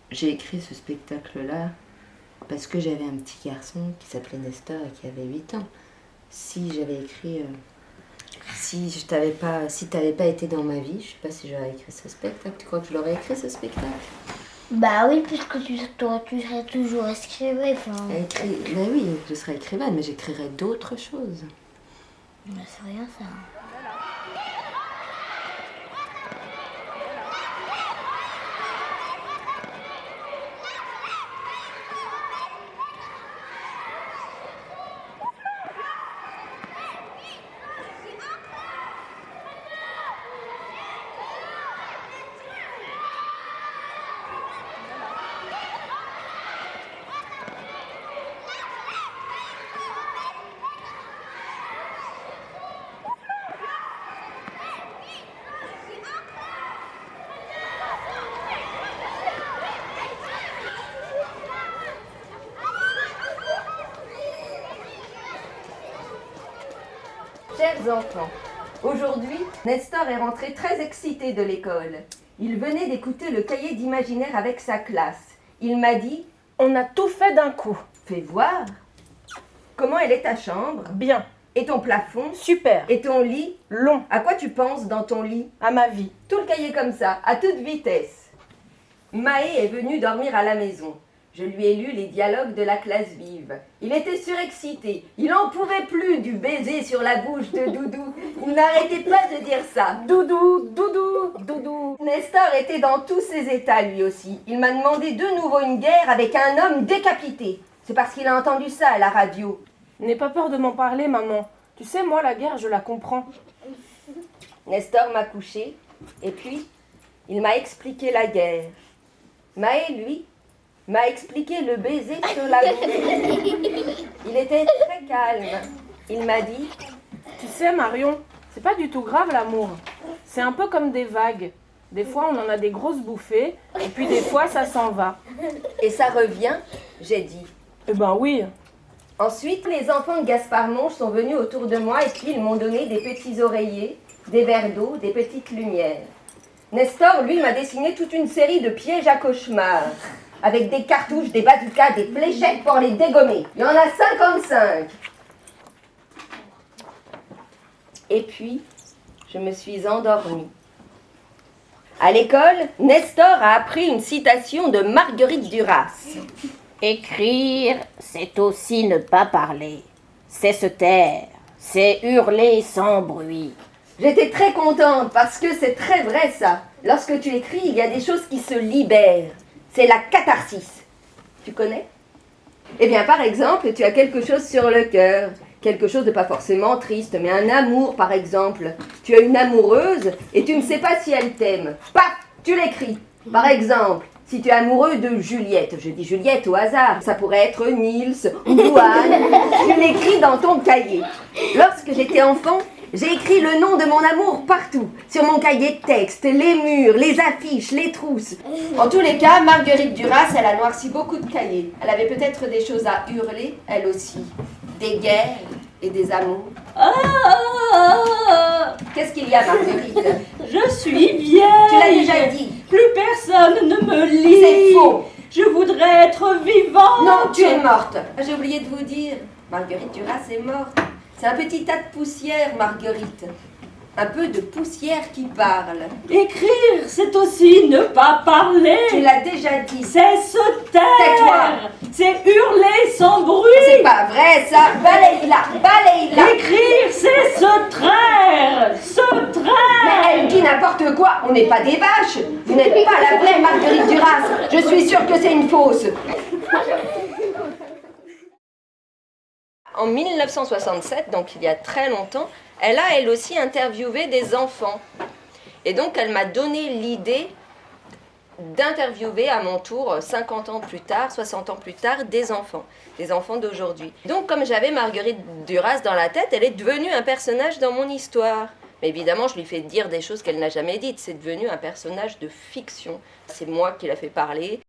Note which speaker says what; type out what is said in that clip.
Speaker 1: J'ai écrit ce spectacle-là parce que j'avais un petit garçon qui s'appelait Nestor et qui avait 8 ans. Si j'avais écrit... si t'avais pas été dans ma vie, je sais pas si j'aurais écrit ce spectacle. Tu crois que je l'aurais écrit, ce spectacle?
Speaker 2: Bah oui, puisque tu serais toujours écrivain.
Speaker 1: Bah oui, je serais écrivaine, mais j'écrirais d'autres choses.
Speaker 2: Bah, c'est rien ça.
Speaker 3: Chers enfants, aujourd'hui, Nestor est rentré très excité de l'école. Il venait d'écouter le cahier d'imaginaire avec sa classe. Il m'a dit «
Speaker 4: On a tout fait d'un coup.
Speaker 3: Fais voir. Comment elle est ta chambre?
Speaker 4: Bien.
Speaker 3: Et ton plafond?
Speaker 4: Super.
Speaker 3: Et ton lit?
Speaker 4: Long.
Speaker 3: À quoi tu penses dans ton lit?
Speaker 4: À ma vie.
Speaker 3: Tout le cahier comme ça, à toute vitesse. » Maë est venu dormir à la maison. Je lui ai lu les dialogues de la classe vive. Il était surexcité. Il n'en pouvait plus du baiser sur la bouche de Doudou. Il n'arrêtait pas de dire ça.
Speaker 4: Doudou, doudou, doudou.
Speaker 3: Nestor était dans tous ses états lui aussi. Il m'a demandé de nouveau une guerre avec un homme décapité. C'est parce qu'il a entendu ça à la radio.
Speaker 4: N'aie pas peur de m'en parler, maman. Tu sais, moi, la guerre, je la comprends.
Speaker 3: Nestor m'a couché et puis il m'a expliqué la guerre. Maë, lui, m'a expliqué le baiser sur la bouche. Il était très calme. Il m'a dit
Speaker 4: « Tu sais, Marion, c'est pas du tout grave l'amour. C'est un peu comme des vagues. Des fois, on en a des grosses bouffées, et puis des fois, ça s'en va. »
Speaker 3: Et ça revient, j'ai dit.
Speaker 4: Eh ben oui.
Speaker 3: Ensuite, les enfants de Gaspard Monge sont venus autour de moi et puis ils m'ont donné des petits oreillers, des verres d'eau, des petites lumières. Nestor, lui, m'a dessiné toute une série de pièges à cauchemars, avec des cartouches, des bazookas, des fléchettes pour les dégommer. Il y en a 55. Et puis, je me suis endormie. À l'école, Nestor a appris une citation de Marguerite Duras.
Speaker 5: Écrire, c'est aussi ne pas parler. C'est se taire, c'est hurler sans bruit.
Speaker 3: J'étais très contente parce que c'est très vrai ça. Lorsque tu écris, il y a des choses qui se libèrent. C'est la catharsis. Tu connais? Eh bien, par exemple, tu as quelque chose sur le cœur. Quelque chose de pas forcément triste, mais un amour, par exemple. Tu as une amoureuse et tu ne sais pas si elle t'aime. Paf, tu l'écris. Par exemple, si tu es amoureux de Juliette, je dis Juliette au hasard, ça pourrait être Niels ou Louane, tu l'écris dans ton cahier. Lorsque j'étais enfant, j'ai écrit le nom de mon amour partout, sur mon cahier de texte, les murs, les affiches, les trousses. En tous les cas, Marguerite Duras, elle a noirci beaucoup de cahiers. Elle avait peut-être des choses à hurler, elle aussi. Des guerres et des amours. Qu'est-ce qu'il y a, Marguerite?
Speaker 6: Je suis vieille.
Speaker 3: Tu l'as déjà dit.
Speaker 6: Plus personne ne me lit.
Speaker 3: C'est faux.
Speaker 6: Je voudrais être vivante.
Speaker 3: Non, tu es morte. J'ai oublié de vous dire. Marguerite Duras est morte. C'est un petit tas de poussière, Marguerite. Un peu de poussière qui parle.
Speaker 6: Écrire, c'est aussi ne pas parler.
Speaker 3: Tu l'as déjà dit.
Speaker 6: C'est se taire.
Speaker 3: Tais-toi.
Speaker 6: C'est hurler sans bruit.
Speaker 3: C'est pas vrai, ça. Balaye-la, balaye-la.
Speaker 6: Écrire, c'est se traire. Se traire.
Speaker 3: Mais elle dit n'importe quoi. On n'est pas des vaches. Vous n'êtes pas la vraie Marguerite Duras. Je suis sûre que c'est une fausse. En 1967, donc il y a très longtemps, elle a elle aussi interviewé des enfants. Et donc elle m'a donné l'idée d'interviewer à mon tour, 50 ans plus tard, 60 ans plus tard, des enfants d'aujourd'hui. Donc comme j'avais Marguerite Duras dans la tête, elle est devenue un personnage dans mon histoire. Mais évidemment, je lui fais dire des choses qu'elle n'a jamais dites. C'est devenu un personnage de fiction. C'est moi qui l'a fait parler.